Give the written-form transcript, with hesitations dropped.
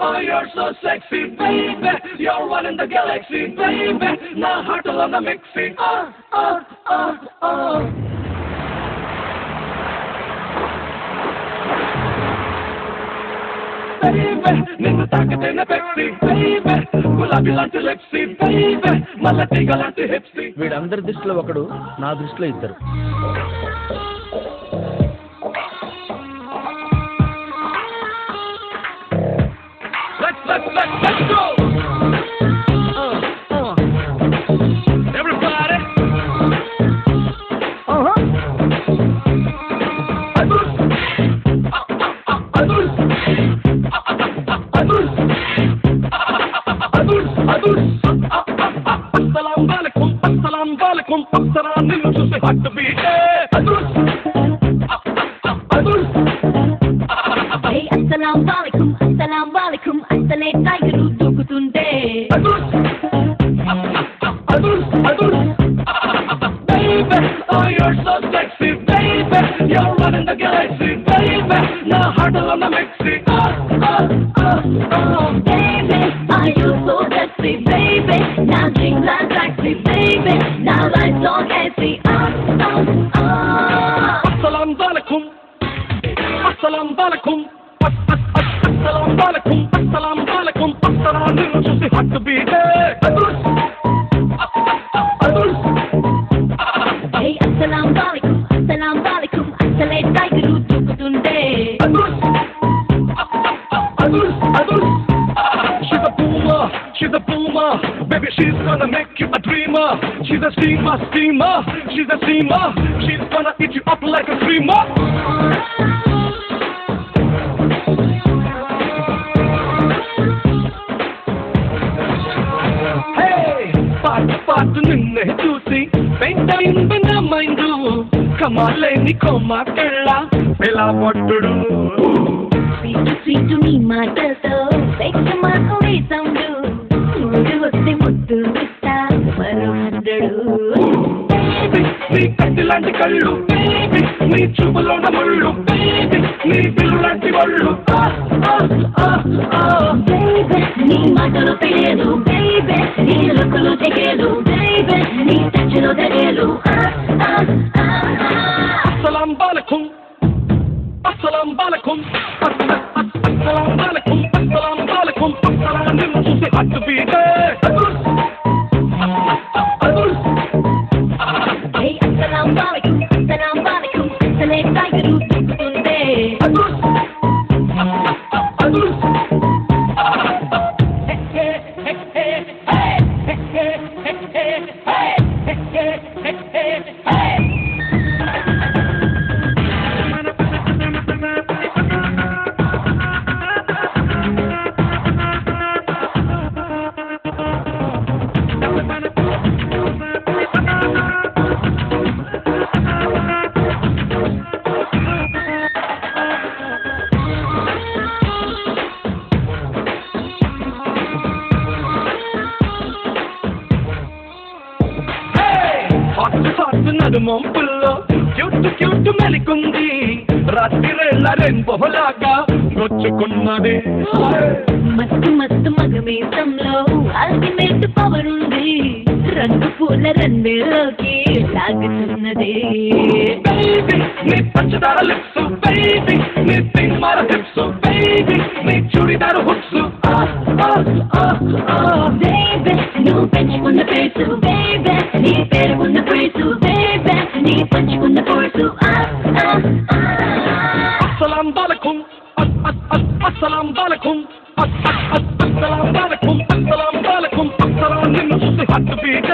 oh you're so sexy, baby. You're one in the galaxy, baby. Na heart alone the mixy. Baby, నిన్ను తాకితేనే Pepsi baby. గులాబీ లాంటి లిప్సీ baby. మల్ల తీగ లాంటి హిప్సీ. వీడందరి దృష్టిలో ఒకడు, నా దృష్టిలో ఇద్దరు. Let's go. Everybody. Assalamualaikum, pasaran ninnu chusi heart beat. Hey, assalamualaikum, asale tiger dukutunde. Baby, oh you're so sexy, baby. You're one in the galaxy, baby. Na heart alone the mixy. Baby, are you so sexy, baby? Now drink like taxi, baby. Now life's so happy. Assalamualaikum, assalamualaikum, assalamualaikum, assalamualaikum, pasaran ninnu chusi heart beat. Hey, assalamualaikum, asale tiger dukutunde. She's a boomer, baby she's gonna make you a dreamer. She's a steamer, she's a steamer, she's gonna eat you up like a dreamer. Hey, పాటు నిన్నే చూసి పెంటైంది నా mind. కమాలేని కొమ్మకెళ్ళ ఎలా పట్టుడు. Sweet నీ మాటతో sex మాకు వేసండు. మూడు వస్తే ముద్దు ఇస్తా మరో 100. నీ కత్తి లాంటి కళ్ళు baby, నీ చూపులోన ముళ్ళు baby, నీ బిల్లు లాంటి ఒళ్ళు. Baby, నీ మాటలు తెలియదు baby, నీ లుక్కులు తెలియదు baby, నీ టచ్లో తెలియదు. Assalamualaikum, assalamualaikum, assalamualaikum, assalamualaikum, pasaran ninnu chusi heart beat. Hey, assalamualaikum, asale tiger dukutunde. నడుమొంపుల్లో క్యూట్ మెలికుంది. రాత్రిరేళ్ళ రెన్బోలాగా గొచ్చుకున్నది. మస్తు మగమేసంలో అల్టిమేట్ పవర్ ఉంది. రంగు పూల రంగులోకి లాగుతున్నది. Baby, నీ పంచదార లిప్స్ baby, నీ తిన్మార హిప్స్ baby, నీ చూడిదారు హుక్స్. Baby, నువ్వు పెంచుకున్న పేసు baby, నీ పేరుకున్న పేసు baby, నీ పంచుకున్న course. Assalamualaikum, assalamualaikum, assalamualaikum, assalamualaikum, pasaran ninnu chusi heart beat.